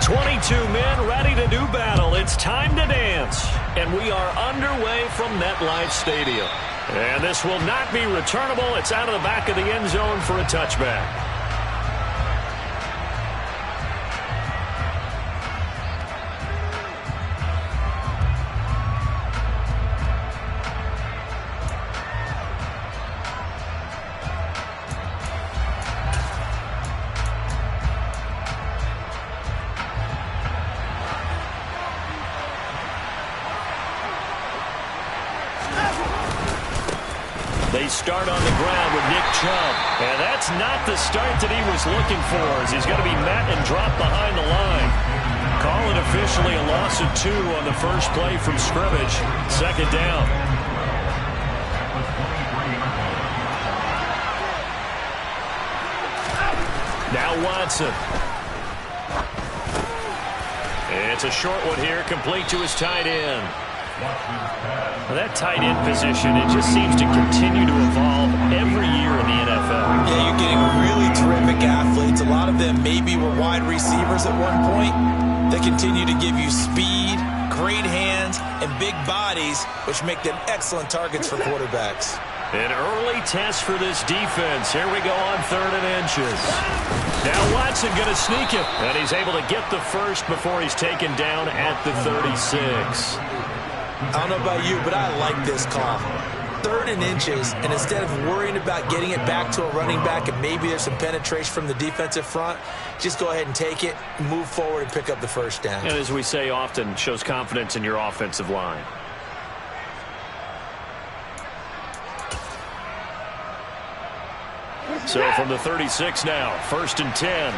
22 men ready to do battle. It's time to dance. And we are underway from MetLife Stadium. And this will not be returnable. It's out of the back of the end zone for a touchback. They start on the ground with Nick Chubb. And that's not the start that he was looking for, as he's going to be met and dropped behind the line. Call it officially a loss of 2 on the first play from scrimmage. Second down. Now Watson. It's a short one here, complete to his tight end. Well, that tight end position, it just seems to continue to evolve every year in the NFL. Yeah, you're getting really terrific athletes. A lot of them maybe were wide receivers at one point. They continue to give you speed, great hands, and big bodies, which make them excellent targets for quarterbacks. An early test for this defense. Here we go on 3rd and inches. Now Watson going to sneak it, and he's able to get the first before he's taken down at the 36. I don't know about you, but I like this call. 3rd and inches, and instead of worrying about getting it back to a running back and maybe there's some penetration from the defensive front, just go ahead and take it, move forward, and pick up the first down. And as we say often, shows confidence in your offensive line. So from the 36 now, 1st and 10.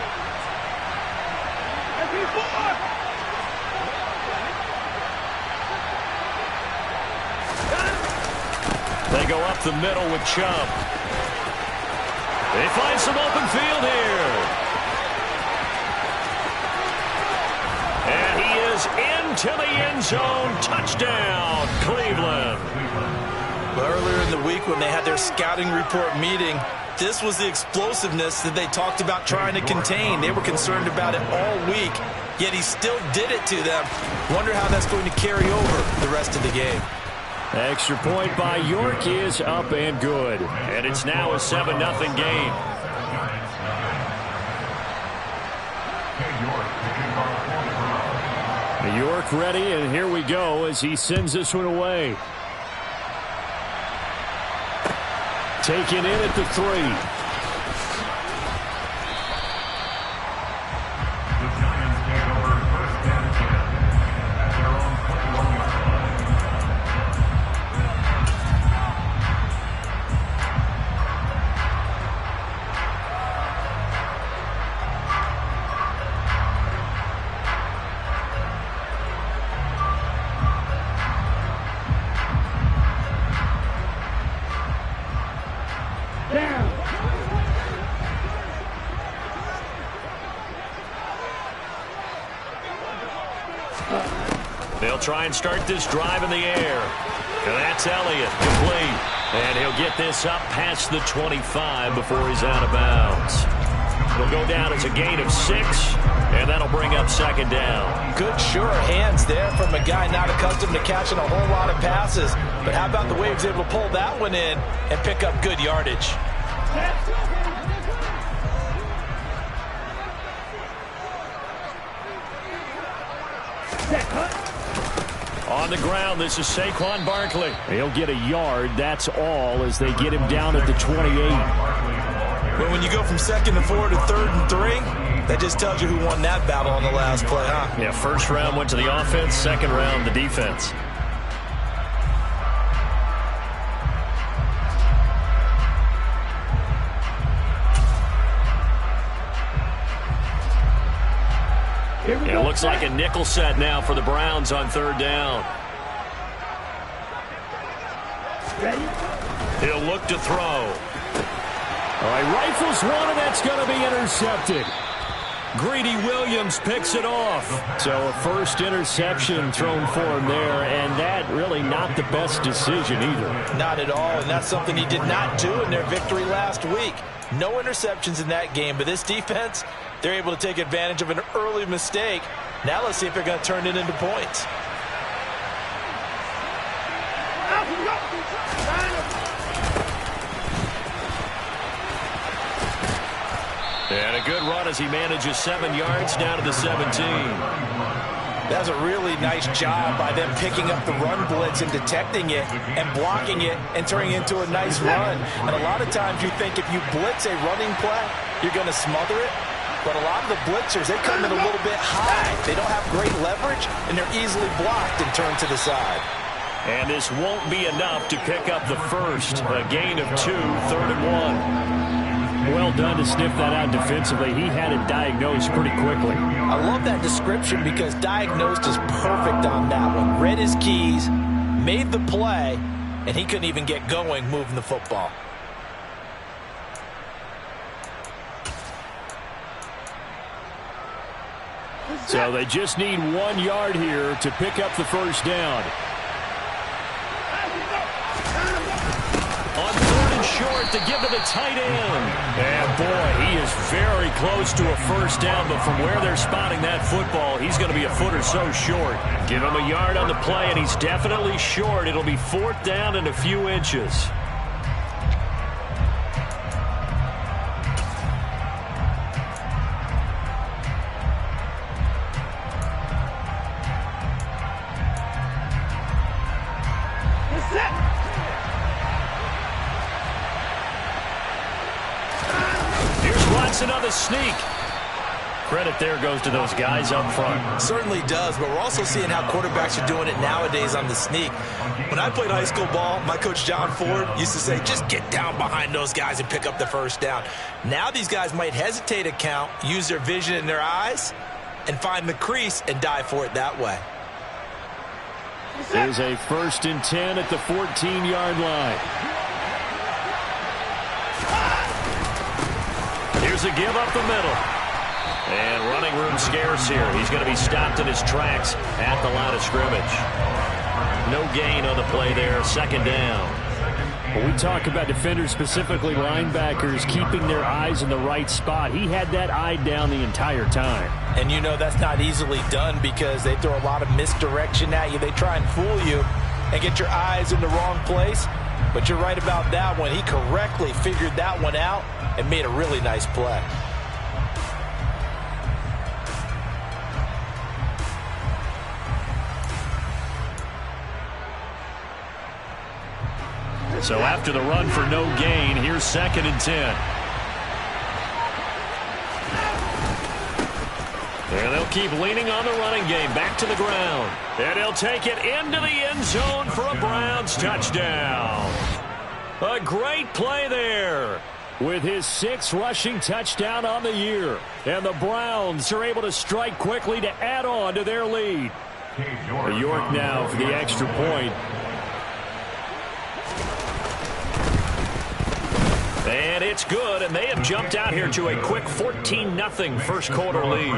They go up the middle with Chubb. They find some open field here. And he is into the end zone. Touchdown, Cleveland. Well, earlier in the week when they had their scouting report meeting, this was the explosiveness that they talked about trying to contain. They were concerned about it all week, yet he still did it to them. Wonder how that's going to carry over the rest of the game. Extra point by York is up and good. And it's now a 7-0 game. York ready, and here we go as he sends this one away. Taken in at the 3. They'll try and start this drive in the air. And that's Elliott, complete. And he'll get this up past the 25 before he's out of bounds. It'll go down as a gain of 6, and that'll bring up 2nd down. Good, sure hands there from a guy not accustomed to catching a whole lot of passes. But how about the way he was able to pull that one in and pick up good yardage? On the ground, this is Saquon Barkley. He'll get a yard, that's all, as they get him down at the 28. But when you go from 2nd and 4 to 3rd and 3, that just tells you who won that battle on the last play, huh? Yeah, first round went to the offense, second round the defense. It looks like a nickel set now for the Browns on 3rd down. He'll look to throw. All right, rifles one, and that's going to be intercepted. Greedy Williams picks it off. So a first interception thrown for him there, and that really not the best decision either. Not at all, and that's something he did not do in their victory last week. No interceptions in that game, but this defense, they're able to take advantage of an early mistake. Now let's see if they're going to turn it into points. And a good run as he manages 7 yards down to the 17. That's a really nice job by them picking up the run blitz and detecting it and blocking it and turning it into a nice run. And a lot of times you think if you blitz a running play, you're going to smother it. But a lot of the blitzers, they come in a little bit high. They don't have great leverage, and they're easily blocked and turned to the side. And this won't be enough to pick up the first. A gain of 2, 3rd and 1. Well done to sniff that out defensively. He had it diagnosed pretty quickly. I love that description because diagnosed is perfect on that one. Read his keys, made the play, and he couldn't even get going moving the football. So they just need 1 yard here to pick up the first down. On 3rd and short to give to the tight end. And boy, he is very close to a first down, but from where they're spotting that football, he's going to be a foot or so short. Give him a yard on the play, and he's definitely short. It'll be 4th down and a few inches. Another sneak. Credit there goes to those guys up front. Certainly does, but we're also seeing how quarterbacks are doing it nowadays on the sneak. When I played high school ball, my coach John Ford used to say, just get down behind those guys and pick up the first down. Now these guys might hesitate a count, use their vision in their eyes, and find the crease and dive for it that way. There's a 1st and 10 at the 14-yard line. Here's a give up the middle. And running room scarce here. He's going to be stopped in his tracks at the line of scrimmage. No gain on the play there. 2nd down. When we talk about defenders, specifically linebackers, keeping their eyes in the right spot, he had that eye down the entire time. And you know that's not easily done because they throw a lot of misdirection at you. They try and fool you and get your eyes in the wrong place. But you're right about that one. He correctly figured that one out and made a really nice play. So after the run for no gain, here's 2nd and 10. And they'll keep leaning on the running game. Back to the ground. And he'll take it into the end zone for a Browns touchdown. A great play there. With his 6th rushing touchdown on the year. And the Browns are able to strike quickly to add on to their lead. York now for the extra point. And it's good, and they have jumped out here to a quick 14-0 first quarter lead.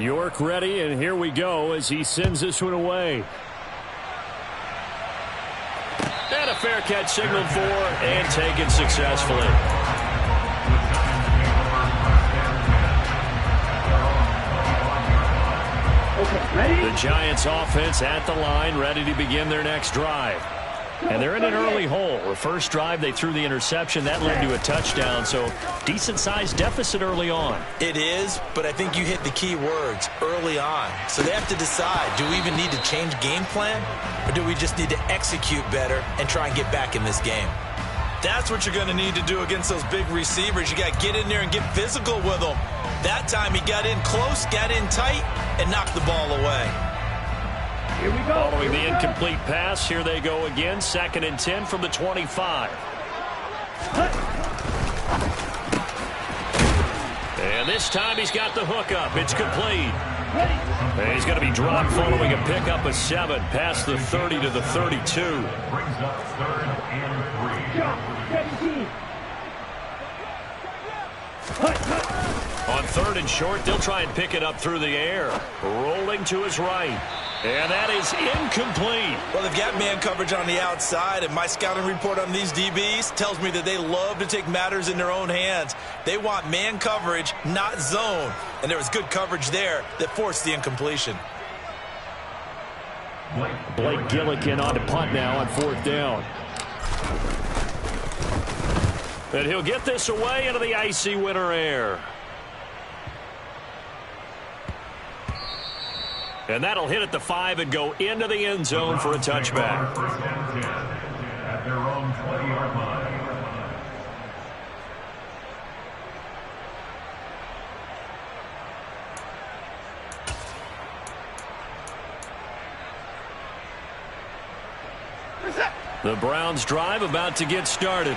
York ready, and here we go as he sends this one away. And a fair catch signaled for and taken successfully. The Giants offense at the line, ready to begin their next drive. And they're in an early hole. The first drive, they threw the interception. That led to a touchdown, so decent-sized deficit early on. It is, but I think you hit the key words, early on. So they have to decide, do we even need to change game plan, or do we just need to execute better and try and get back in this game? That's what you're going to need to do against those big receivers. You got to get in there and get physical with them. That time he got in close, got in tight, and knocked the ball away. Here we go. Following the incomplete pass, here they go again. 2nd and 10 from the 25. And this time he's got the hook up. It's complete. And he's going to be dropped following a pickup of 7 past the 30 to the 32. Brings up 3rd and 3. On 3rd and short, they'll try and pick it up through the air. Rolling to his right. And that is incomplete. Well, they've got man coverage on the outside, and my scouting report on these DBs tells me that they love to take matters in their own hands. They want man coverage, not zone. And there was good coverage there that forced the incompletion. Blake Gillikin on to punt now on 4th down. And he'll get this away into the icy winter air. And that'll hit at the 5 and go into the end zone for a touchback. First down 10 at their own 20-yard line. The Browns drive about to get started.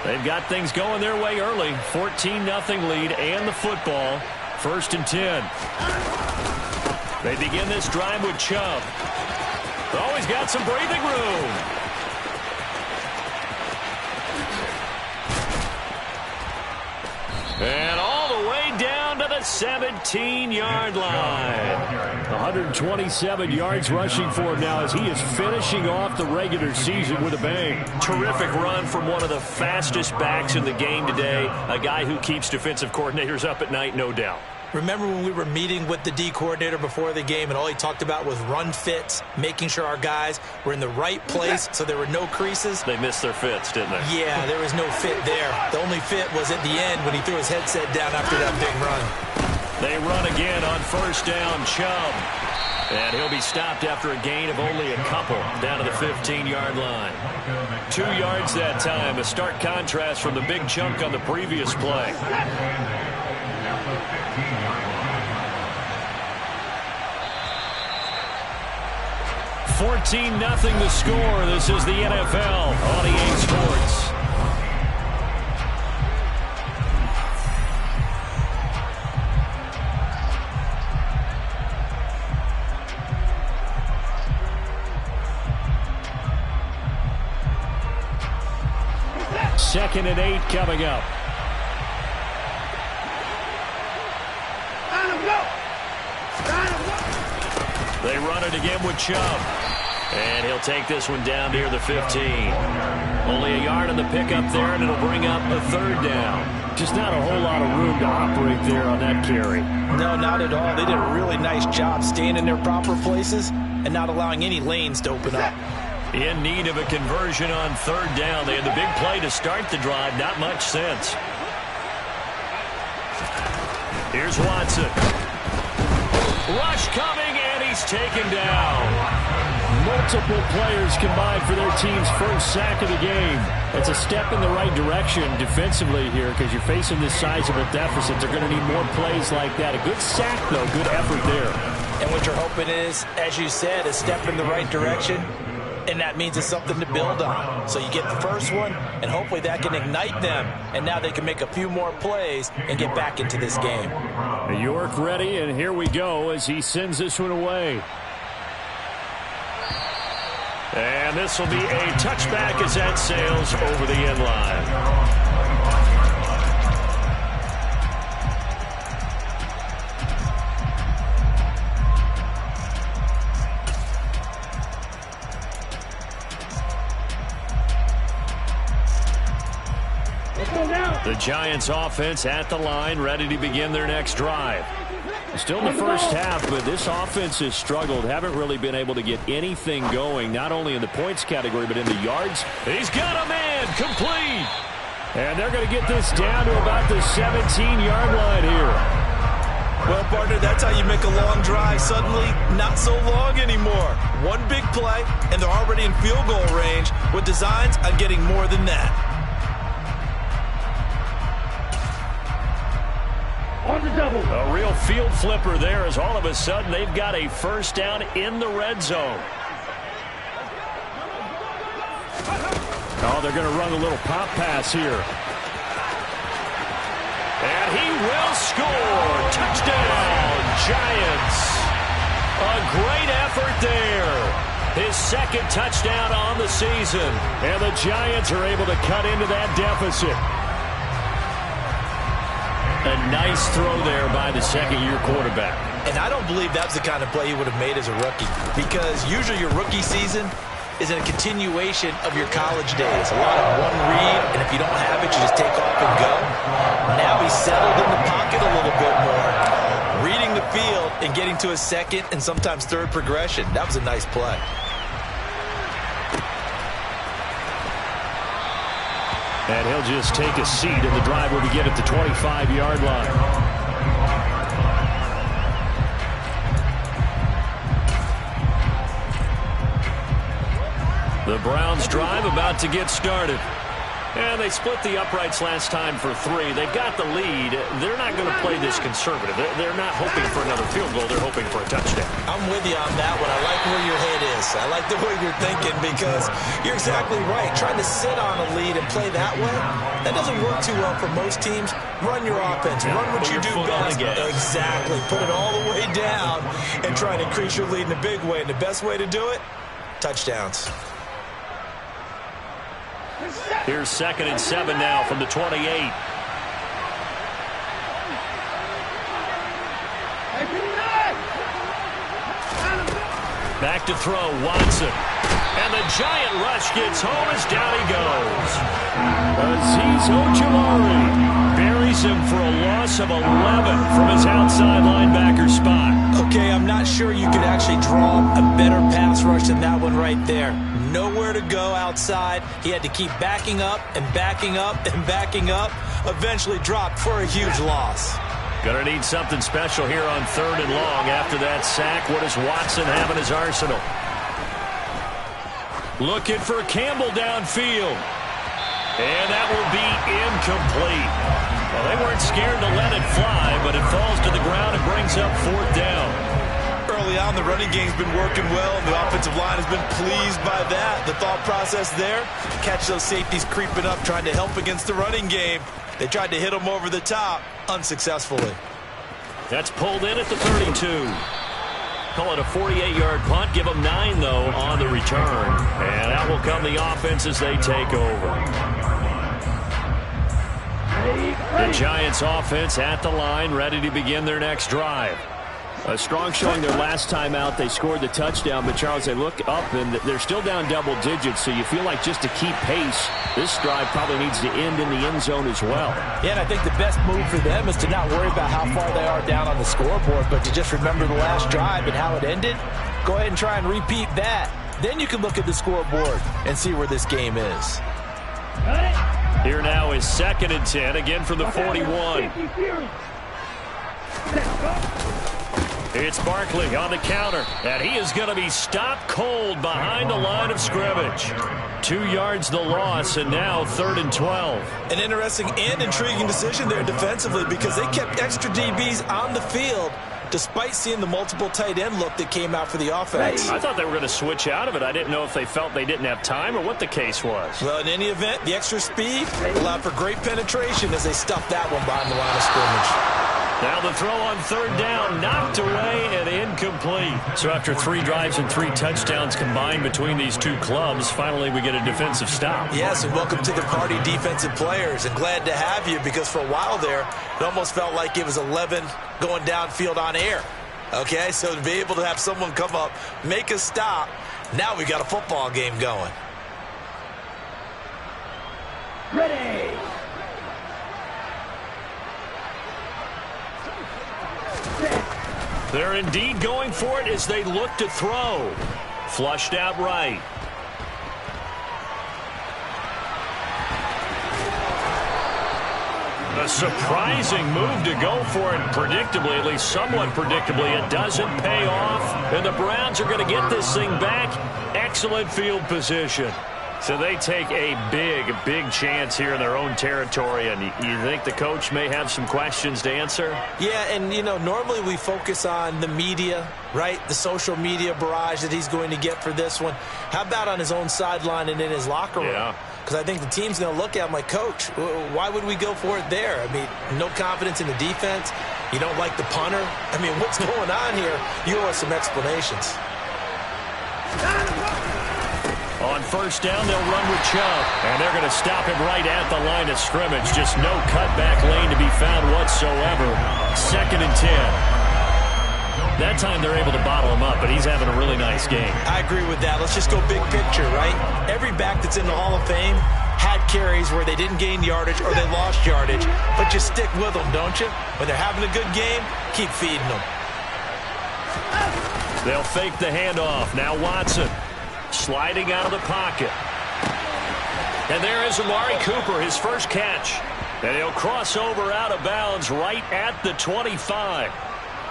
They've got things going their way early. 14-0 lead and the football. 1st and 10. They begin this drive with Chubb. Oh, he's got some breathing room. And all the way down to the 17-yard line. 127 yards rushing for him now as he is finishing off the regular season with a bang. Terrific run from one of the fastest backs in the game today. A guy who keeps defensive coordinators up at night, no doubt. Remember when we were meeting with the D coordinator before the game and all he talked about was run fits, making sure our guys were in the right place so there were no creases? They missed their fits, didn't they? Yeah, there was no fit there. The only fit was at the end when he threw his headset down after that big run. They run again on 1st down, Chubb. And he'll be stopped after a gain of only a couple down to the 15-yard line. 2 yards that time, a stark contrast from the big chunk on the previous play. 14-0 the score. This is the NFL on EA Sports. Second and 8 coming up. They run it again with Chubb. And he'll take this one down near the 15. Only a yard on the pickup there, and it'll bring up a 3rd down. Just not a whole lot of room to operate there on that carry. No, not at all. They did a really nice job staying in their proper places and not allowing any lanes to open up. In need of a conversion on 3rd down. They had the big play to start the drive. Not much sense. Here's Watson. Rush coming, and he's taken down. Multiple players combined for their team's first sack of the game. It's a step in the right direction defensively here because you're facing this size of a deficit. They're going to need more plays like that. A good sack, though. Good effort there. And what you're hoping is, as you said, a step in the right direction. And that means it's something to build on. So you get the first one, and hopefully that can ignite them. And now they can make a few more plays and get back into this game. York ready, and here we go as he sends this one away. And this will be a touchback as that sails over the end line. The Giants offense at the line, ready to begin their next drive. Still in the first half, but this offense has struggled. Haven't really been able to get anything going, not only in the points category, but in the yards. He's got a man, complete. And they're going to get this down to about the 17-yard line here. Well, partner, that's how you make a long drive suddenly not so long anymore. One big play, and they're already in field goal range with designs on getting more than that. On the double. A real field flipper there as all of a sudden they've got a first down in the red zone. Oh, they're going to run a little pop pass here. And he will score. Touchdown, Giants. A great effort there. His second touchdown on the season. And the Giants are able to cut into that deficit. A nice throw there by the second-year quarterback. And I don't believe that's the kind of play he would have made as a rookie, because usually your rookie season is in a continuation of your college days. A lot of one read, and if you don't have it, you just take off and go. Now he's settled in the pocket a little bit more, reading the field and getting to a second and sometimes third progression. That was a nice play. And he'll just take a seat, and the drive will begin at the 25-yard line. The Browns drive about to get started. And they split the uprights last time for 3. They've got the lead. They're not going to play this conservative. They're not hoping for another field goal. They're hoping for a touchdown. I'm with you on that one. I like where your head is. I like the way you're thinking, because you're exactly right. Trying to sit on a lead and play that way, that doesn't work too well for most teams. Run your offense. Run what you do best. Exactly. Put it all the way down and try and increase your lead in a big way. And the best way to do it, touchdowns. Here's 2nd and 7 now from the 28. Back to throw, Watson. And the giant rush gets home as down he goes. Azeez Ojulari buries him for a loss of 11 from his outside linebacker spot. Okay, I'm not sure you could actually draw a better pass rush than that one right there. Nowhere to go outside. He had to keep backing up and backing up and backing up. Eventually dropped for a huge loss. Gonna need something special here on 3rd and long. After that sack, what does Watson have in his arsenal? Looking for Campbell downfield. And that will be incomplete. Well, they weren't scared to let it fly, but it falls to the ground and brings up 4th down. Early on, the running game's been working well, and the offensive line has been pleased by that. The thought process there, catch those safeties creeping up, trying to help against the running game. They tried to hit them over the top, unsuccessfully. That's pulled in at the 32. Call it a 48-yard punt. Give them 9, though, on the return. And out will come the offense as they take over. The Giants offense at the line, ready to begin their next drive. A strong showing their last time out. They scored the touchdown, but Charles, they look up and they're still down double digits, so you feel like just to keep pace, this drive probably needs to end in the end zone as well. Yeah, and I think the best move for them is to not worry about how far they are down on the scoreboard, but to just remember the last drive and how it ended. Go ahead and try and repeat that. Then you can look at the scoreboard and see where this game is. Here now is 2nd and 10, again from the 41. It's Barkley on the counter, and he is going to be stopped cold behind the line of scrimmage. 2 yards the loss, and now 3rd and 12. An interesting and intriguing decision there defensively, because they kept extra DBs on the field despite seeing the multiple tight end look that came out for the offense. I thought they were going to switch out of it. I didn't know if they felt they didn't have time or what the case was. Well, in any event, the extra speed allowed for great penetration as they stuffed that one behind the line of scrimmage. Now the throw on 3rd down, knocked away and incomplete. So after 3 drives and 3 touchdowns combined between these two clubs, finally we get a defensive stop. Yes, and welcome to the party, defensive players. And glad to have you, because for a while there, it almost felt like it was 11 going downfield on air. Okay, so to be able to have someone come up, make a stop, now we got a football game going. Ready. They're indeed going for it as they look to throw. Flushed out right. A surprising move to go for it. Predictably, at least somewhat predictably, it doesn't pay off. And the Browns are going to get this thing back. Excellent field position. So they take a big chance here in their own territory. And you think the coach may have some questions to answer? Yeah, and, you know, normally we focus on the media, right? The social media barrage that he's going to get for this one. How about on his own sideline and in his locker room? Yeah. because I think the team's going to look at him like, Coach, why would we go for it there? I mean, no confidence in the defense. You don't like the punter. I mean, what's going on here? You owe us some explanations. On first down, they'll run with Chubb, and they're going to stop him right at the line of scrimmage. Just no cutback lane to be found whatsoever. 2nd and 10. That time they're able to bottle him up, but he's having a really nice game. I agree with that. Let's just go big picture, right? Every back that's in the Hall of Fame had carries where they didn't gain yardage or they lost yardage, but you stick with them, don't you? When they're having a good game, keep feeding them. They'll fake the handoff. Now Watson sliding out of the pocket. And there is Amari Cooper, his first catch. And he'll cross over out of bounds right at the 25.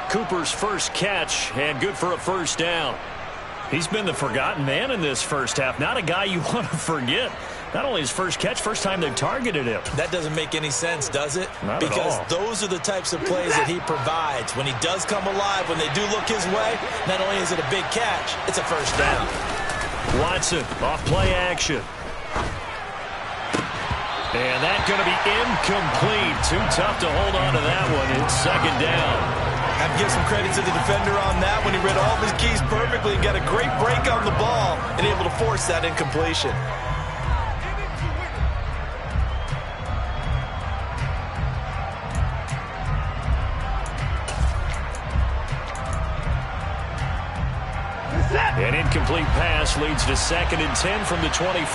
Cooper's first catch, and good for a first down. He's been the forgotten man in this first half. Not a guy you want to forget. Not only his first catch, first time they've targeted him. That doesn't make any sense, does it? Not because at all. Those are the types of plays that he provides. When he does come alive, when they do look his way, not only is it a big catch, it's a first down. Watson off play action. And that's going to be incomplete. Too tough to hold on to that one. It's 2nd down. I have to give some credit to the defender on that when he read all of his keys perfectly and got a great break on the ball and able to force that incompletion. An incomplete pass leads to 2nd and 10 from the 25.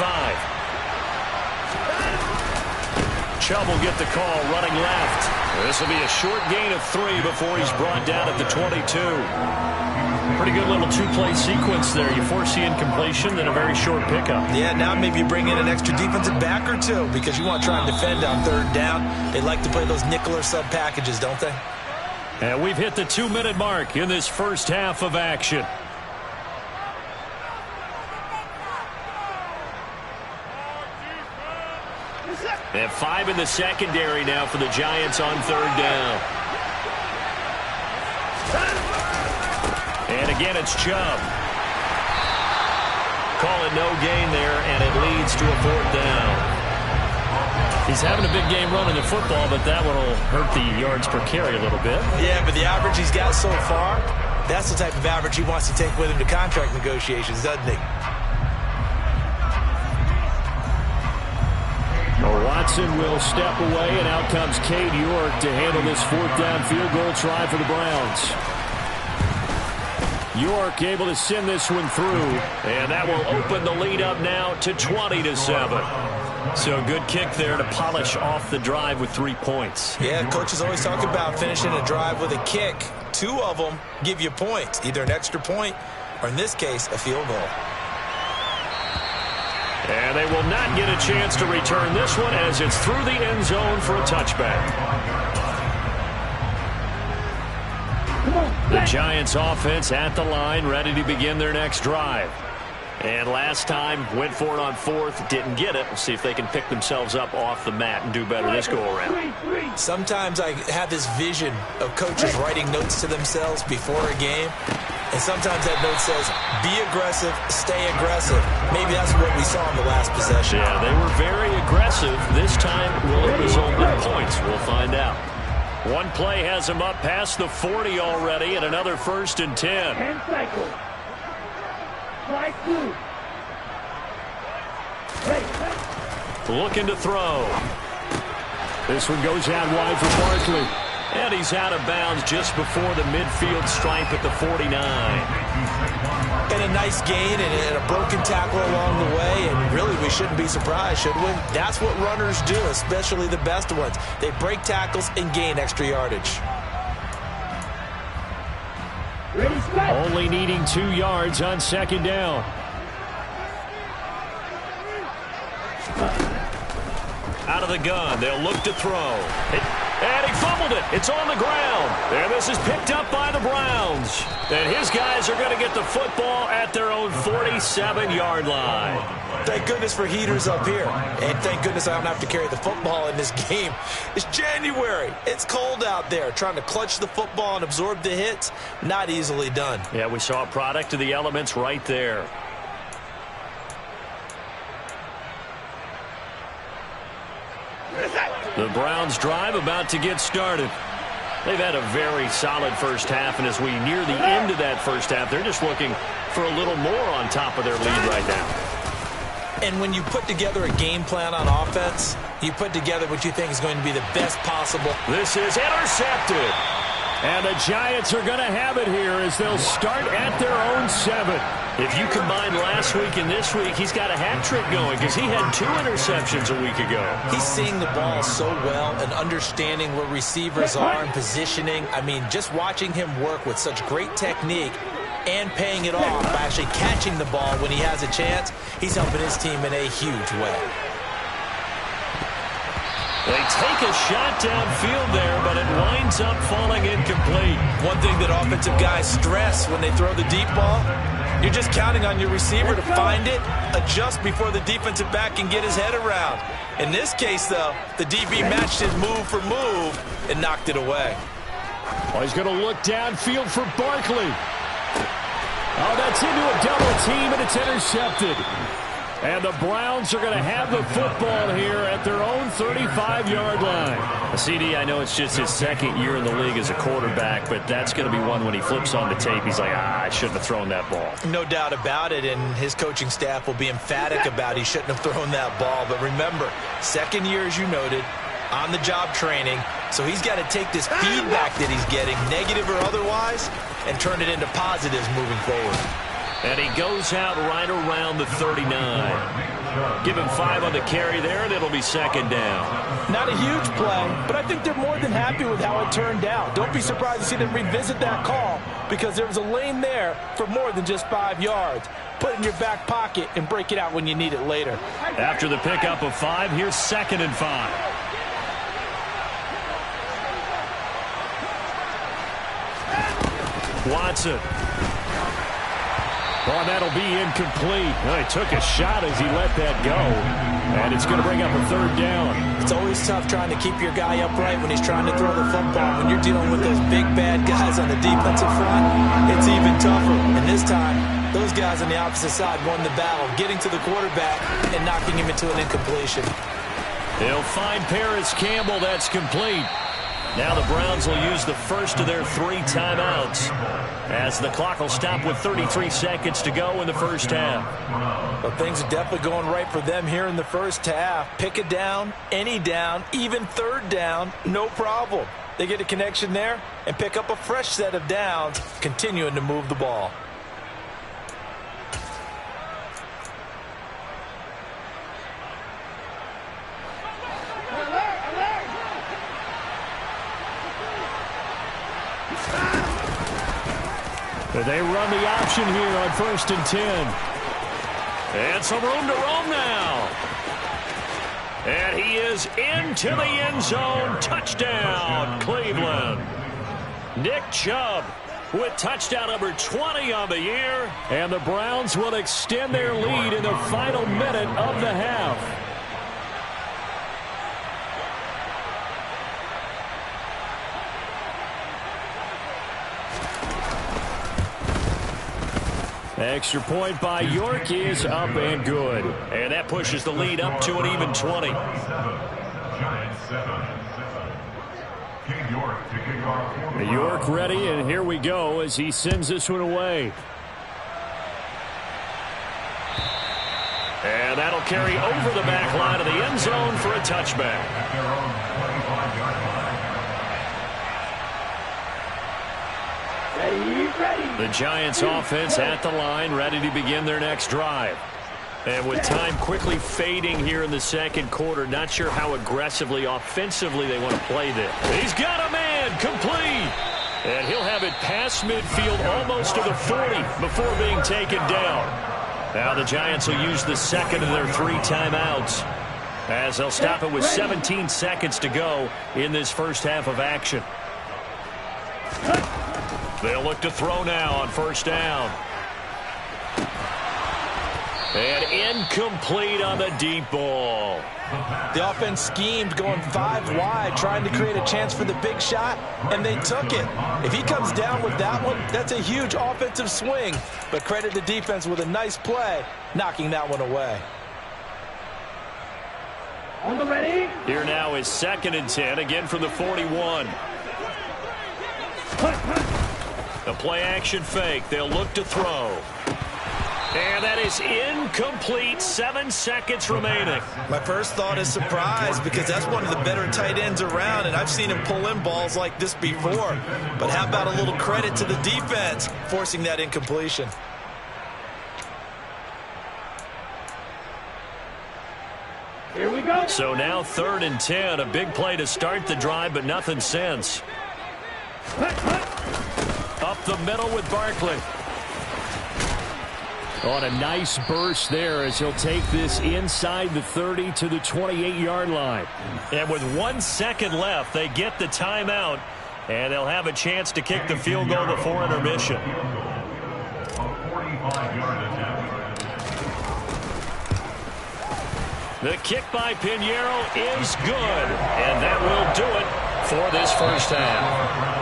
Chubb will get the call running left. This will be a short gain of 3 before he's brought down at the 22. Pretty good little two-play sequence there. You force the incompletion, then a very short pickup. Yeah, now maybe you bring in an extra defensive back or two because you want to try and defend on 3rd down. They like to play those nickel or sub packages, don't they? And we've hit the 2-minute mark in this first half of action. And 5 in the secondary now for the Giants on 3rd down. And again, it's Chubb. Call it no gain there, and it leads to a 4th down. He's having a big game running the football, but that one will hurt the yards per carry a little bit. Yeah, but the average he's got so far, that's the type of average he wants to take with him to contract negotiations, doesn't he? Watson will step away, and out comes Cade York to handle this 4th down field goal try for the Browns. York able to send this one through, and that will open the lead up now to 20-7. So a good kick there to polish off the drive with 3 points. Yeah, coaches always talk about finishing a drive with a kick. 2 of them give you points, either an extra point or, in this case, a field goal. And they will not get a chance to return this one as it's through the end zone for a touchback. The Giants offense at the line, ready to begin their next drive. And last time, went for it on 4th, didn't get it. We'll see if they can pick themselves up off the mat and do better this go-around. Sometimes I have this vision of coaches writing notes to themselves before a game. And sometimes that note says, be aggressive, stay aggressive. Maybe that's what we saw in the last possession. Yeah, they were very aggressive. This time, will it result in points? We'll find out. One play has him up past the 40 already, and another 1st and 10. 10 cycles. Slide through. Looking to throw. This one goes out wide for Barkley. And he's out of bounds just before the midfield stripe at the 49. And a nice gain and a broken tackle along the way. And really, we shouldn't be surprised, should we? That's what runners do, especially the best ones. They break tackles and gain extra yardage. Only needing 2 yards on 2nd down. Out of the gun, they'll look to throw. And he fumbled it. It's on the ground. And this is picked up by the Browns. And his guys are going to get the football at their own 47-yard line. Thank goodness for heaters up here. And thank goodness I don't have to carry the football in this game. It's January. It's cold out there. Trying to clutch the football and absorb the hits, not easily done. Yeah, we saw a product of the elements right there. The Browns drive about to get started. They've had a very solid first half, and as we near the end of that first half, they're just looking for a little more on top of their lead right now. And when you put together a game plan on offense, you put together what you think is going to be the best possible. This is intercepted. And the Giants are going to have it here as they'll start at their own 7. If you combine last week and this week, he's got a hat trick going because he had 2 interceptions a week ago. He's seeing the ball so well and understanding where receivers are and positioning. I mean, just watching him work with such great technique and paying it off by actually catching the ball when he has a chance, he's helping his team in a huge way. They take a shot downfield there, but it winds up falling incomplete. One thing that offensive guys stress when they throw the deep ball, you're just counting on your receiver to find it, adjust before the defensive back can get his head around. In this case, though, the DB matched his move for move and knocked it away. Oh, he's going to look downfield for Barkley. Oh, that's into a double team, and it's intercepted. And the Browns are going to have the football here at their own 35-yard line. CD, I know it's just his second year in the league as a quarterback, but that's going to be one when he flips on the tape. He's like, I shouldn't have thrown that ball. No doubt about it, and his coaching staff will be emphatic about he shouldn't have thrown that ball. But remember, second year, as you noted, on-the-job training, so he's got to take this feedback that he's getting, negative or otherwise, and turn it into positives moving forward. And he goes out right around the 39. Give him 5 on the carry there, and it'll be second down. Not a huge play, but I think they're more than happy with how it turned out. Don't be surprised to see them revisit that call because there was a lane there for more than just 5 yards. Put it in your back pocket and break it out when you need it later. After the pickup of 5, here's 2nd and 5. Watson. Oh, that'll be incomplete. Well, he took a shot as he let that go. And it's going to bring up a 3rd down. It's always tough trying to keep your guy upright when he's trying to throw the football. When you're dealing with those big, bad guys on the defensive front, it's even tougher. And this time, those guys on the opposite side won the battle, getting to the quarterback and knocking him into an incompletion. They'll find Paris Campbell. That's complete. Now the Browns will use the first of their 3 timeouts as the clock will stop with 33 seconds to go in the first half. Well, things are definitely going right for them here in the first half. Pick a down, any down, even 3rd down, no problem. They get a connection there and pick up a fresh set of downs, continuing to move the ball. They run the option here on 1st and 10. And some room to roam now. And he is into the end zone. Touchdown, Cleveland. Nick Chubb with touchdown number 20 on the year. And the Browns will extend their lead in the final minute of the half. Extra point by York is up and good. And that pushes the lead up to an even 20. York ready, and here we go as he sends this one away. And that'll carry over the back line of the end zone for a touchback. The Giants offense at the line, ready to begin their next drive. And with time quickly fading here in the second quarter, not sure how aggressively, offensively they want to play this. He's got a man, complete. And he'll have it past midfield almost to the 40 before being taken down. Now the Giants will use the second of their 3 timeouts as they'll stop it with 17 seconds to go in this first half of action. They'll look to throw now on 1st down. And incomplete on the deep ball. The offense schemed going 5 wide, trying to create a chance for the big shot, and they took it. If he comes down with that one, that's a huge offensive swing. But credit the defense with a nice play, knocking that one away. On the ready. Here now is 2nd and 10, again from the 41. A play-action fake. They'll look to throw. And that is incomplete. 7 seconds remaining. My first thought is surprise because that's one of the better tight ends around, and I've seen him pull in balls like this before. But how about a little credit to the defense forcing that incompletion? Here we go. So now 3rd and 10. A big play to start the drive, but nothing since. Up the middle with Barkley. On a nice burst there as he'll take this inside the 30 to the 28-yard line. And with 1 second left, they get the timeout, and they'll have a chance to kick the field goal before intermission. The kick by Pinheiro is good, and that will do it for this first half.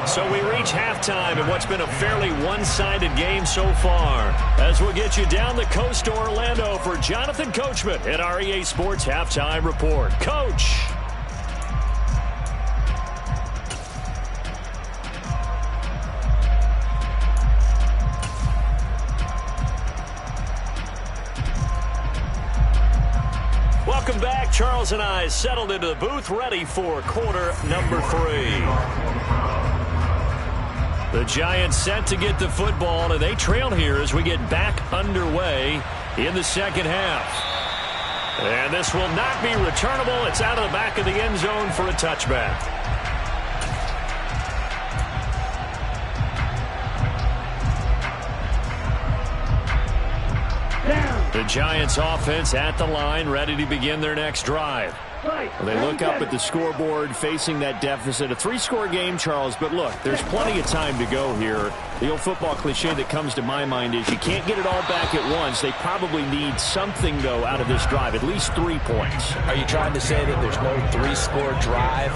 So we reach halftime in what's been a fairly one-sided game so far. As we'll get you down the coast to Orlando for Jonathan Coachman at our EA Sports Halftime Report. Coach. Welcome back. Charles and I settled into the booth, ready for quarter number 3. The Giants set to get the football, and they trail here as we get back underway in the second half. And this will not be returnable. It's out of the back of the end zone for a touchback. The Giants offense at the line, ready to begin their next drive. Well, they look up at the scoreboard facing that deficit. A 3-score game, Charles, but look, there's plenty of time to go here. The old football cliche that comes to my mind is you can't get it all back at once. They probably need something, though, out of this drive, at least 3 points. Are you trying to say that there's no 3-score drive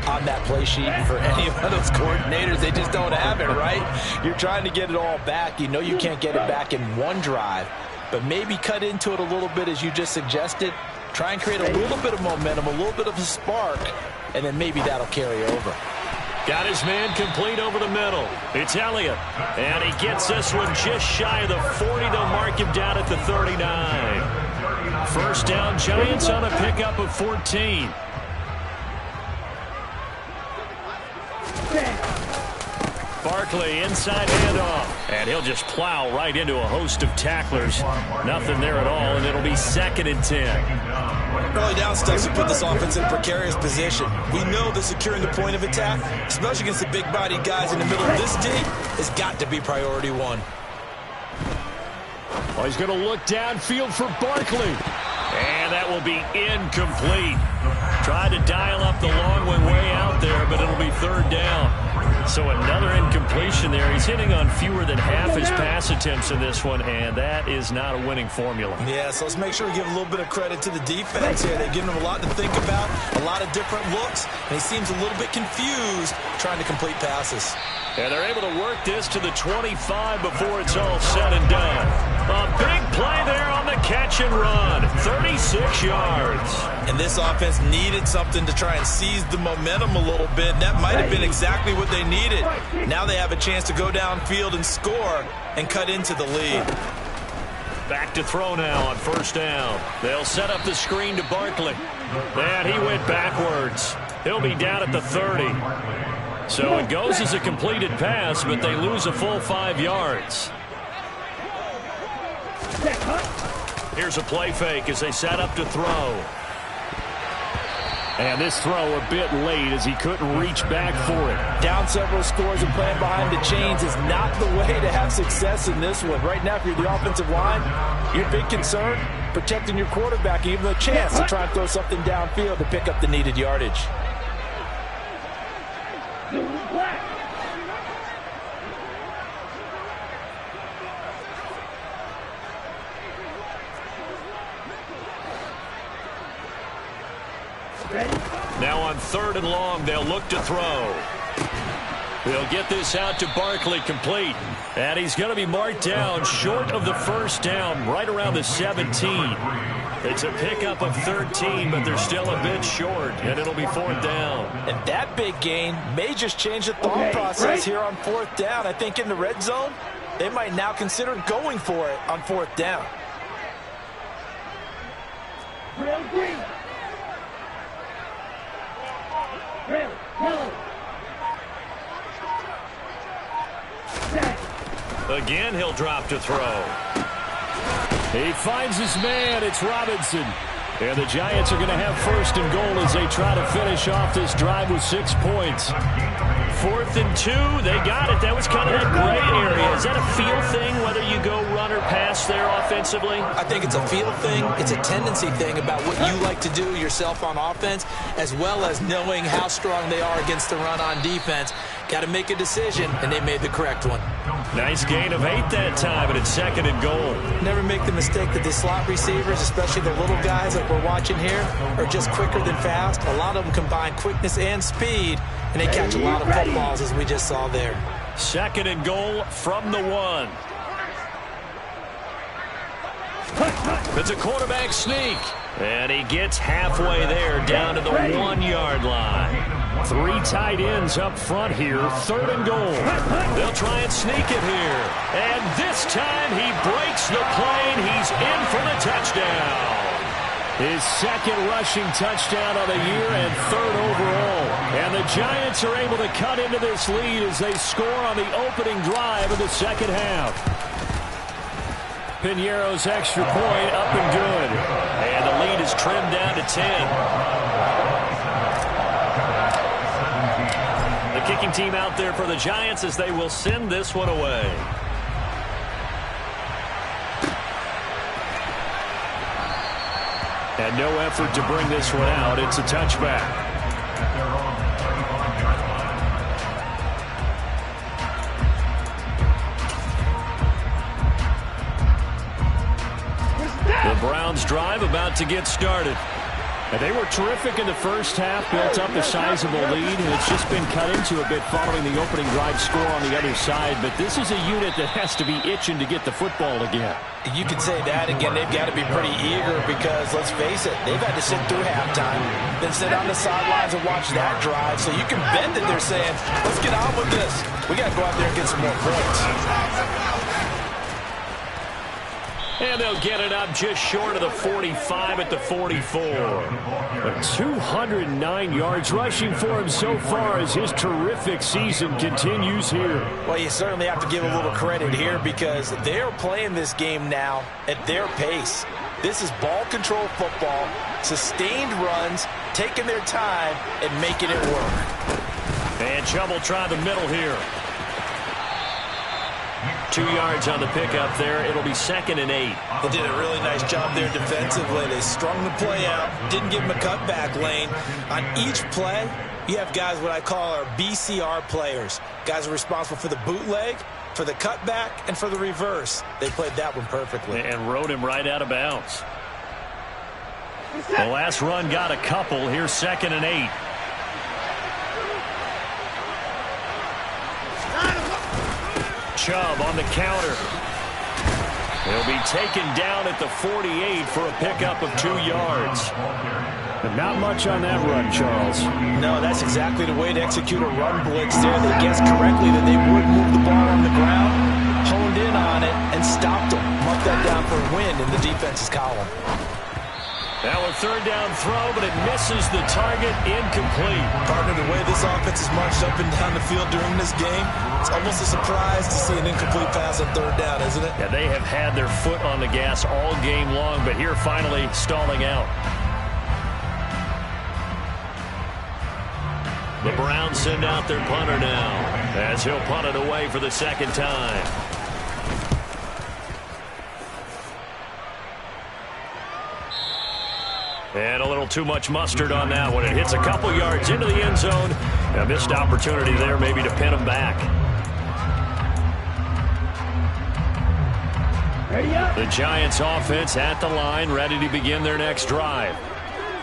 on that play sheet for any of those coordinators? They just don't have it, right? You're trying to get it all back. You know you can't get it back in one drive, but maybe cut into it a little bit as you just suggested. Try and create a little bit of momentum, a little bit of a spark, and then maybe that'll carry over. Got his man complete over the middle. It's Elliott, and he gets this one just shy of the 40. They'll mark him down at the 39. First down, Giants on a pickup of 14. Barkley inside handoff, and he'll just plow right into a host of tacklers. Nothing there at all, and it'll be 2nd and 10. Early down stunts have put this offense in a precarious position. We know that securing the point of attack, especially against the big-bodied guys in the middle of this D, has got to be priority 1. Well, he's going to look downfield for Barkley, and that will be incomplete. Tried to dial up the long one way out there, but it'll be 3rd down. So another incompletion there. He's hitting on fewer than half his pass attempts in this one, and that is not a winning formula. Yeah, so let's make sure we give a little bit of credit to the defense here. They've given him a lot to think about, a lot of different looks, and he seems a little bit confused trying to complete passes. And they're able to work this to the 25 before it's all said and done. A big play there on the catch and run. 36 yards. And this offense needed something to try and seize the momentum a little bit. That might have been exactly what they needed. Now they have a chance to go downfield and score and cut into the lead. Back to throw now on 1st down. They'll set up the screen to Barkley. And he went backwards. He'll be down at the 30. So it goes as a completed pass, but they lose a full 5 yards. Here's a play fake as they set up to throw. And this throw a bit late as he couldn't reach back for it. Down several scores and playing behind the chains is not the way to have success in this one. Right now, if you're the offensive line, your big concern, protecting your quarterback, even a chance to try and throw something downfield to pick up the needed yardage. Now on 3rd and long, they'll look to throw. They'll get this out to Barkley, complete. And he's going to be marked down short of the 1st down, right around the 17. It's a pickup of 13, but they're still a bit short, and it'll be 4th down. And that big gain may just change the thought process here on 4th down. I think in the red zone, they might now consider going for it on 4th down. Again, he'll drop to throw. He finds his man. It's Robinson. And the Giants are going to have 1st and goal as they try to finish off this drive with 6 points. 4th and 2. They got it. That was kind of that gray area. Is that a feel thing, whether you go run or pass there offensively? I think it's a feel thing. It's a tendency thing about what you like to do yourself on offense, as well as knowing how strong they are against the run on defense. Got to make a decision, and they made the correct one. Nice gain of 8 that time, and it's 2nd and goal. Never make the mistake that the slot receivers, especially the little guys like we're watching here, are just quicker than fast. A lot of them combine quickness and speed, and they catch a lot of footballs, as we just saw there. 2nd and goal from the 1. It's a quarterback sneak. And he gets halfway there, down to the 1-yard line. 3 tight ends up front here, 3rd and goal. They'll try and sneak it here. And this time he breaks the plane. He's in for the touchdown. His 2nd rushing touchdown of the year and 3rd overall. And the Giants are able to cut into this lead as they score on the opening drive of the 2nd half. Piñeiro's extra point up and good. And the lead is trimmed down to 10. The kicking team out there for the Giants as they will send this one away. And no effort to bring this one out. It's a touchback. The Browns drive about to get started. And they were terrific in the first half, built up a sizable lead, and it's just been cut into a bit following the opening drive score on the other side. But this is a unit that has to be itching to get the football again. You could say that again. They've got to be pretty eager because, let's face it, they've had to sit through halftime, then sit on the sidelines and watch that drive. So you can bet that they're saying, let's get on with this. We got to go out there and get some more points. And they'll get it up just short of the 45 at the 44. But 209 yards rushing for him so far as his terrific season continues here. Well, you certainly have to give a little credit here because they're playing this game now at their pace. This is ball control football, sustained runs, taking their time and making it work. And Chubb will try the middle here. 2 yards on the pickup there. It'll be 2nd and 8. They did a really nice job there defensively. They strung the play out, didn't give him a cutback lane. On each play, you have guys what I call our BCR players. Guys are responsible for the bootleg, for the cutback, and for the reverse. They played that one perfectly. And rode him right out of bounds. The last run got a couple. Here's 2nd and 8. Chubb on the counter. He'll be taken down at the 48 for a pickup of 2 yards. But not much on that run, Charles. No, that's exactly the way to execute a run blitz there. They guessed correctly that they would move the ball on the ground, honed in on it, and stopped them. Marked that down for a win in the defense's column. Now a 3rd down throw, but it misses the target, incomplete. Partner, the way this offense is marched up and down the field during this game, it's almost a surprise to see an incomplete pass on 3rd down, isn't it? Yeah, they have had their foot on the gas all game long, but here finally stalling out. The Browns send out their punter now, as he'll punt it away for the 2nd time. And a little too much mustard on that one. It hits a couple yards into the end zone. A missed opportunity there maybe to pin him back. The Giants offense at the line, ready to begin their next drive.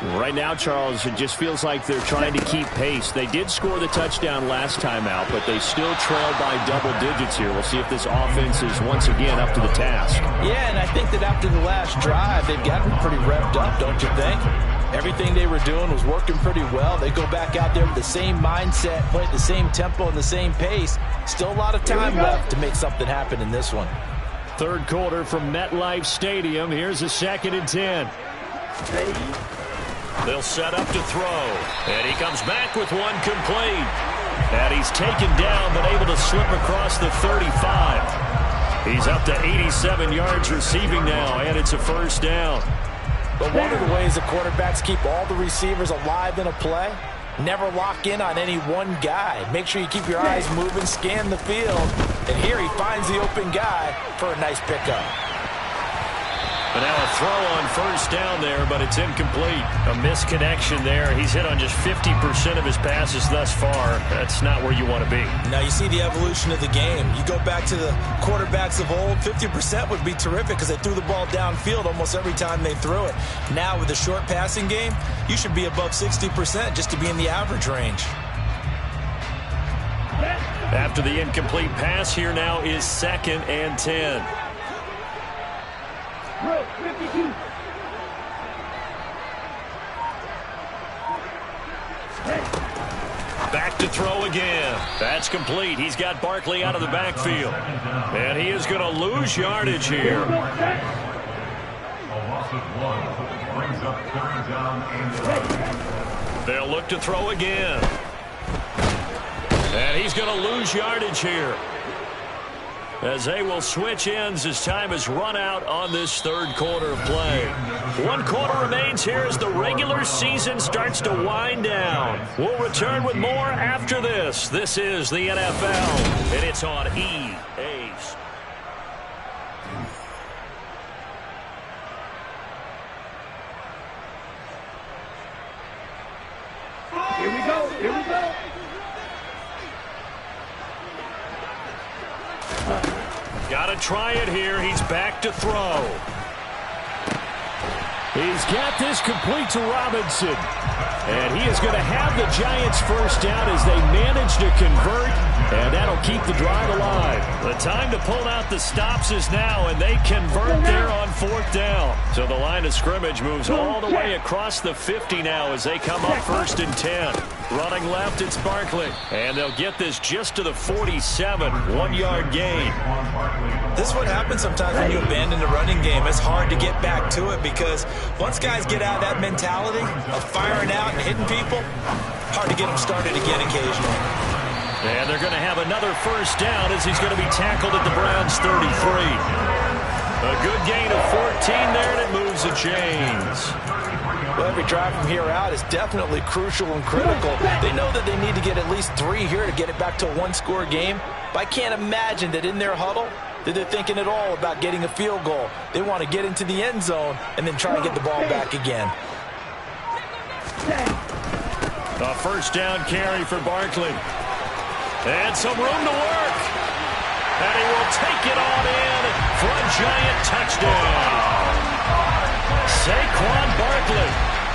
Right now, Charles, it just feels like they're trying to keep pace. They did score the touchdown last time out, but they still trail by double digits here. We'll see if this offense is once again up to the task. Yeah, and I think that after the last drive, they've gotten pretty revved up, don't you think? Everything they were doing was working pretty well. They go back out there with the same mindset, play at the same tempo and the same pace. Still a lot of time left to make something happen in this one. Third quarter from MetLife Stadium. Here's a 2nd and 10. They'll set up to throw. And he comes back with one complete. And he's taken down, but able to slip across the 35. He's up to 87 yards receiving now, and it's a first down. But one of the ways the quarterbacks keep all the receivers alive in a play, never lock in on any one guy. Make sure you keep your eyes moving, scan the field. And here he finds the open guy for a nice pickup. But now a throw on first down there, but it's incomplete. A misconnection there. He's hit on just 50% of his passes thus far. That's not where you want to be. Now you see the evolution of the game. You go back to the quarterbacks of old, 50% would be terrific because they threw the ball downfield almost every time they threw it. Now with the short passing game, you should be above 60% just to be in the average range. After the incomplete pass, here now is 2nd and 10. Back to throw again. That's complete. He's got Barkley out of the backfield. And he is going to lose yardage here. A loss of 1 brings up 3rd down and 11. They'll look to throw again. And he's going to lose yardage here, as they will switch ends as time has run out on this third quarter of play. 1 quarter remains here as the regular season starts to wind down. We'll return with more after this. This is the NFL, and it's on EA. Here we go. Here we go. Got to try it here. He's back to throw. He's got this complete to Robinson. And he is going to have the Giants first down as they manage to convert. And that'll keep the drive alive. The time to pull out the stops is now, and they convert there on 4th down. So the line of scrimmage moves all the way across the 50 now as they come up 1st and 10. Running left, it's Barkley. And they'll get this just to the 47, 1-yard gain. This is what happens sometimes when you abandon the running game. It's hard to get back to it because once guys get out of that mentality of firing out and hitting people, hard to get them started again occasionally. And they're going to have another first down as he's going to be tackled at the Browns' 33. A good gain of 14 there, and it moves the chains. Well, every drive from here out is definitely crucial and critical. They know that they need to get at least 3 here to get it back to a 1-score game. But I can't imagine that in their huddle that they're thinking at all about getting a field goal. They want to get into the end zone and then try and get the ball back again. A first down carry for Barkley. And some room to work. And he will take it on in for a Giant touchdown. Saquon Barkley,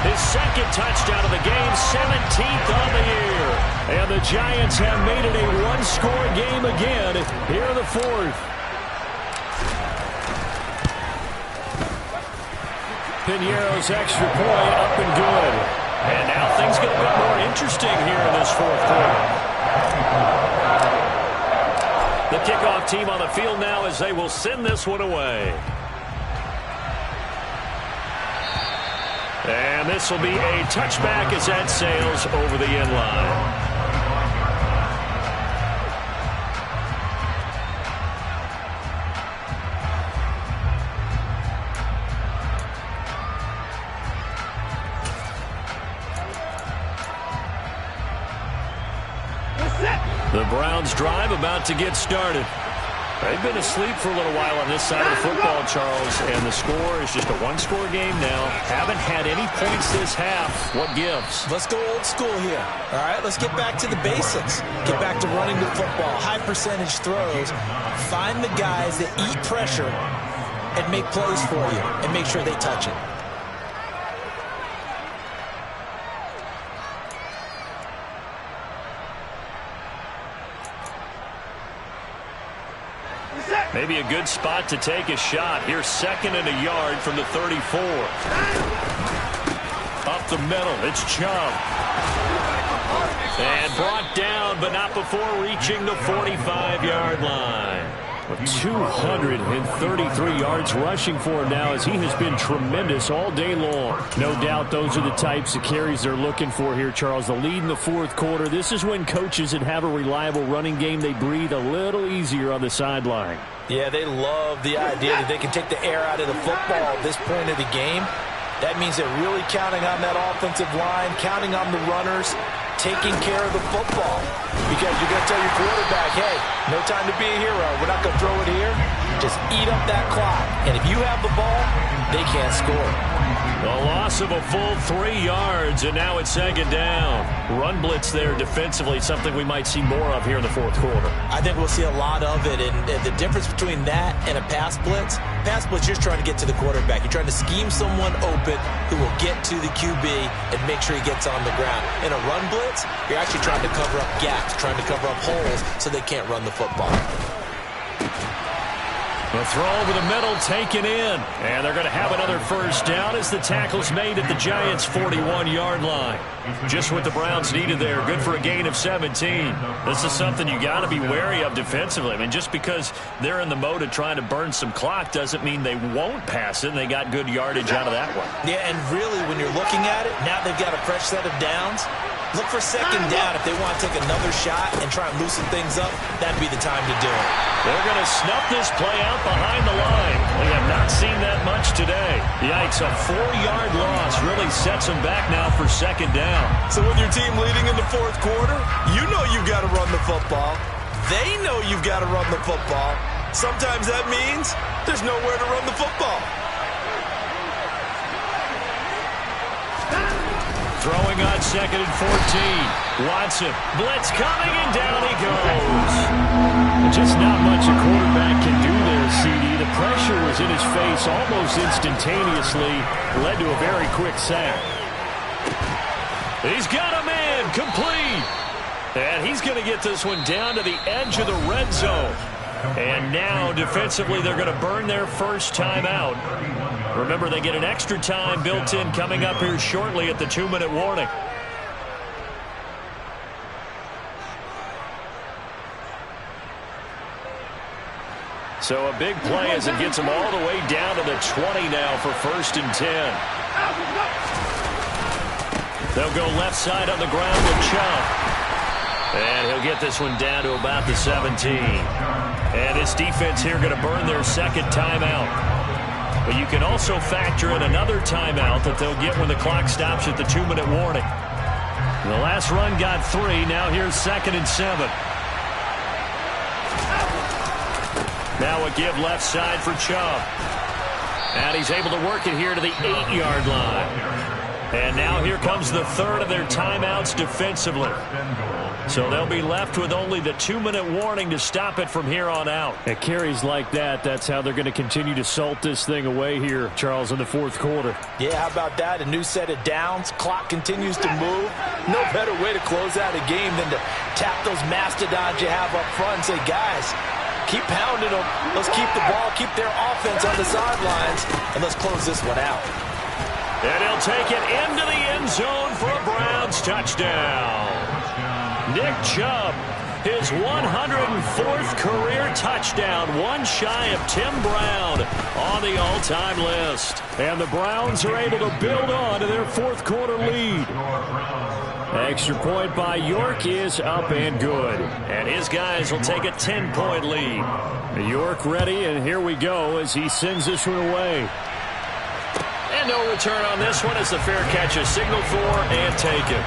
his 2nd touchdown of the game, 17th on the year. And the Giants have made it a 1-score game again here in the 4th. Piñeiro's extra point up and good. And now things get a bit more interesting here in this 4th quarter. The kickoff team on the field now as they will send this one away. And this will be a touchback as that sails over the end line. The Browns drive about to get started. They've been asleep for a little while on this side of the football, Charles, and the score is just a 1-score game now. Haven't had any points this half. What gives? Let's go old school here. All right, let's get back to the basics. Get back to running the football, high percentage throws. Find the guys that eat pressure and make plays for you and make sure they touch it. Maybe a good spot to take a shot. Here's 2nd and a yard from the 34. Up the middle, it's Chubb. And brought down, but not before reaching the 45-yard line. 233 yards rushing for him now, as he has been tremendous all day long. No doubt those are the types of carries they're looking for here, Charles. The lead in the 4th quarter. This is when coaches that have a reliable running game, they breathe a little easier on the sideline. Yeah, they love the idea that they can take the air out of the football at this point of the game. That means they're really counting on that offensive line, counting on the runners, taking care of the football. Because you're going to tell your quarterback, hey, no time to be a hero. We're not going to throw it here. Just eat up that clock. And if you have the ball, they can't score. A loss of a full 3 yards, and now it's 2nd down. Run blitz there defensively, something we might see more of here in the 4th quarter. I think we'll see a lot of it, and the difference between that and a pass blitz, you're just trying to get to the quarterback. You're trying to scheme someone open who will get to the QB and make sure he gets on the ground. In a run blitz, you're actually trying to cover up gaps, trying to cover up holes so they can't run the football. The throw over the middle taken in. And they're going to have another 1st down as the tackle's made at the Giants' 41-yard line. Just what the Browns needed there. Good for a gain of 17. This is something you got to be wary of defensively. I mean, just because they're in the mode of trying to burn some clock doesn't mean they won't pass it. And they got good yardage out of that one. Yeah, and really, when you're looking at it, now they've got a fresh set of downs. Look for 2nd down. If they want to take another shot and try and loosen things up, that'd be the time to do it. They're going to snuff this play out behind the line. We have not seen that much today. Yikes, a 4-yard loss really sets them back now for 2nd down. So with your team leading in the 4th quarter, you know you've got to run the football. They know you've got to run the football. Sometimes that means there's nowhere to run the football. Throwing on 2nd and 14. Watson, blitz coming, and down he goes. Just not much a quarterback can do there, CD. The pressure was in his face almost instantaneously. Led to a very quick sack. He's got a man, complete. And he's going to get this one down to the edge of the red zone. And now, defensively, they're going to burn their 1st timeout. Remember, they get an extra time built in coming up here shortly at the 2-minute warning. So a big play as it gets them all the way down to the 20 now for 1st and 10. They'll go left side on the ground with Chubb. And he'll get this one down to about the 17. And this defense here going to burn their 2nd timeout. But you can also factor in another timeout that they'll get when the clock stops at the 2-minute warning. The last run got 3. Now here's 2nd and 7. Now a give left side for Chubb. And he's able to work it here to the 8-yard line. And now here comes the 3rd of their timeouts defensively. So they'll be left with only the 2-minute warning to stop it from here on out. At carries like that, that's how they're going to continue to salt this thing away here, Charles, in the 4th quarter. Yeah, how about that? A new set of downs. Clock continues to move. No better way to close out a game than to tap those mastodons you have up front and say, guys, keep pounding them. Let's keep the ball, keep their offense on the sidelines, and let's close this one out. And he'll take it into the end zone for a Browns touchdown. Nick Chubb, his 104th career touchdown, one shy of Tim Brown on the all-time list. And the Browns are able to build on to their 4th quarter lead. Extra point by York is up and good. And his guys will take a 10-point lead. York ready, and here we go as he sends this one away. And no return on this one as the fair catch is signaled for and taken.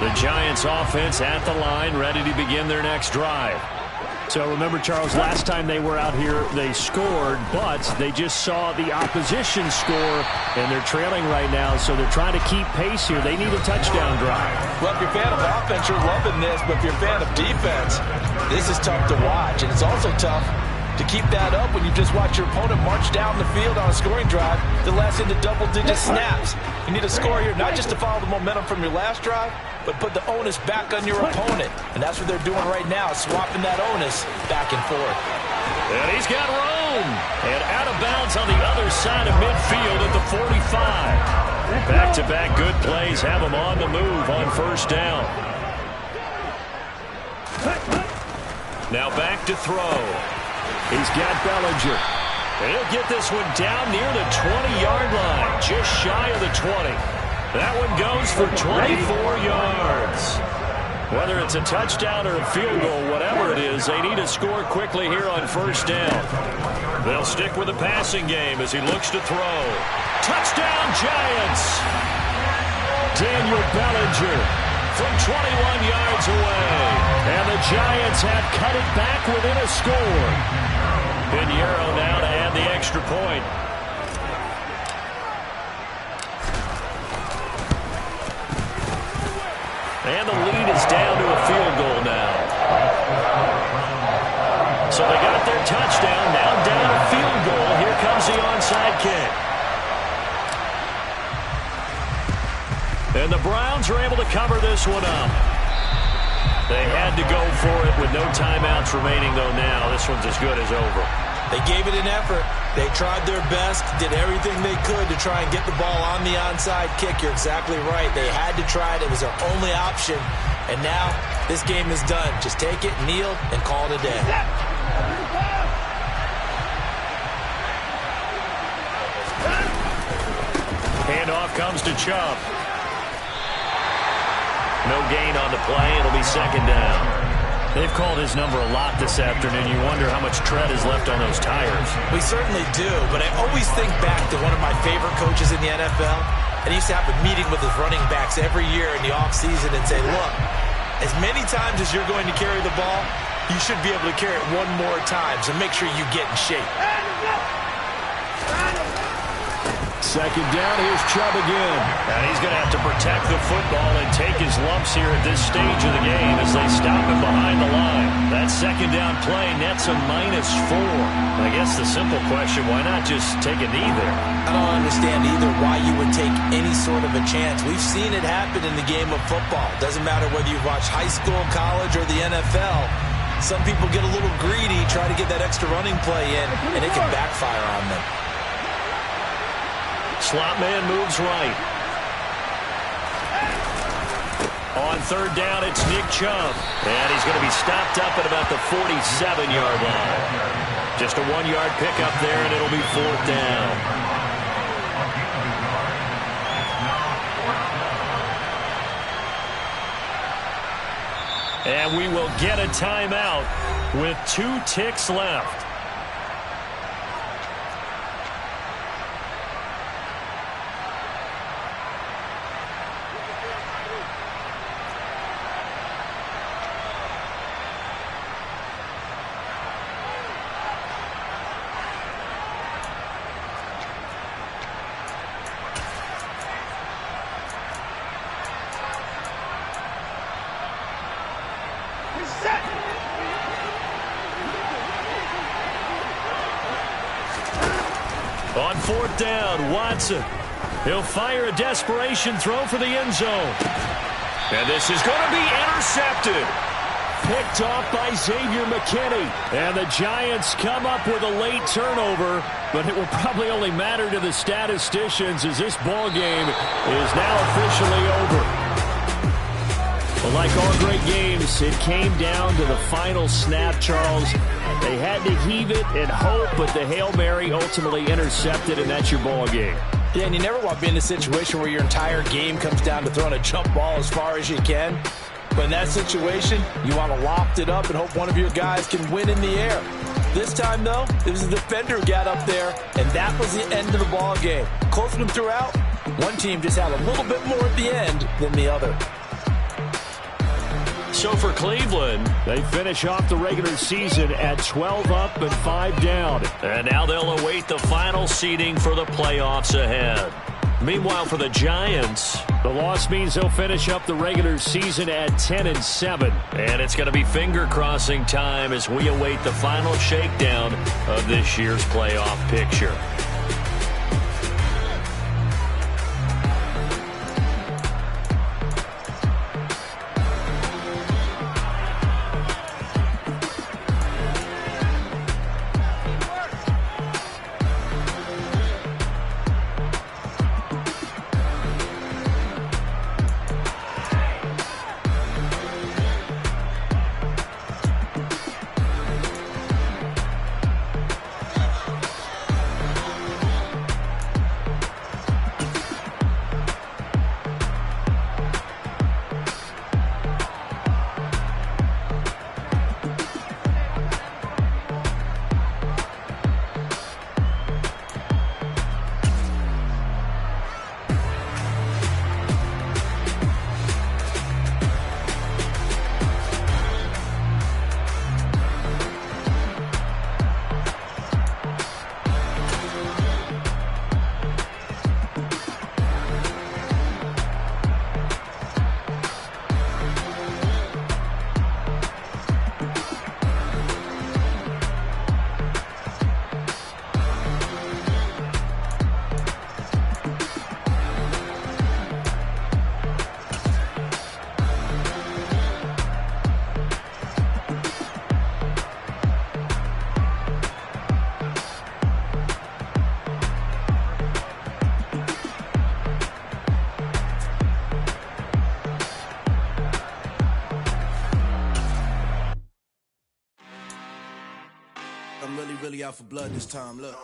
The Giants offense at the line, ready to begin their next drive. So remember, Charles, last time they were out here, they scored, but they just saw the opposition score, and they're trailing right now, so they're trying to keep pace here. They need a touchdown drive. Well, if you're a fan of offense, you're loving this, but if you're a fan of defense, this is tough to watch, and it's also tough To keep that up when you just watch your opponent march down the field on a scoring drive that lasts into double-digit snaps. You need a score here, not just to follow the momentum from your last drive, but put the onus back on your opponent. And that's what they're doing right now, swapping that onus back and forth. And he's got room. And out of bounds on the other side of midfield at the 45. Back-to-back good plays have him on the move on first down. Now back to throw. He's got Bellinger. And he'll get this one down near the 20-yard line, just shy of the 20. That one goes for 24 yards. Whether it's a touchdown or a field goal, whatever it is, they need to score quickly here on first down. They'll stick with the passing game as he looks to throw. Touchdown, Giants! Daniel Bellinger from 21 yards away. And the Giants have cut it back within a score. Pinheiro now to add the extra point. And the lead is down to a field goal now. So they got their touchdown, now down a field goal. Here comes the onside kick. And the Browns are able to cover this one up. They had to go for it with no timeouts remaining, though now this one's as good as over. They gave it an effort. They tried their best, did everything they could to try and get the ball on the onside kick. You're exactly right. They had to try it. It was their only option. And now this game is done. Just take it, kneel, and call it a day. Handoff comes to Chubb. No gain on the play. It'll be second down. They've called his number a lot this afternoon. You wonder how much tread is left on those tires. We certainly do, but I always think back to one of my favorite coaches in the NFL. And he used to have a meeting with his running backs every year in the offseason and say, look, as many times as you're going to carry the ball, you should be able to carry it one more time, so make sure you get in shape. Second down, here's Chubb again. And he's going to have to protect the football and take his lumps here at this stage of the game as they stop him behind the line. That second down play nets a -4. I guess the simple question, why not just take a knee there? I don't understand either why you would take any sort of a chance. We've seen it happen in the game of football. Doesn't matter whether you've watched high school, college, or the NFL. Some people get a little greedy, try to get that extra running play in, and it can backfire on them. Slot man moves right. On third down, it's Nick Chubb. And he's going to be stopped up at about the 47-yard line. Just a 1-yard pickup there, and it'll be fourth down. And we will get a timeout with 2 ticks left. On fourth down, Watson. He'll fire a desperation throw for the end zone. And this is going to be intercepted. Picked off by Xavier McKinney. And the Giants come up with a late turnover, but it will probably only matter to the statisticians as this ball game is now officially over. Well, like all great games, it came down to the final snap, Charles. They had to heave it and hope, but the Hail Mary ultimately intercepted, and that's your ball game. Yeah, and you never want to be in a situation where your entire game comes down to throwing a jump ball as far as you can. But in that situation, you want to loft it up and hope one of your guys can win in the air. This time, though, it was the defender who got up there, and that was the end of the ball game. Close one throughout. One team just had a little bit more at the end than the other. So for Cleveland, they finish off the regular season at 12 up and 5 down. And now they'll await the final seeding for the playoffs ahead. Meanwhile, for the Giants, the loss means they'll finish up the regular season at 10-7. And it's going to be finger-crossing time as we await the final shakedown of this year's playoff picture. I'm really out for blood this time, look.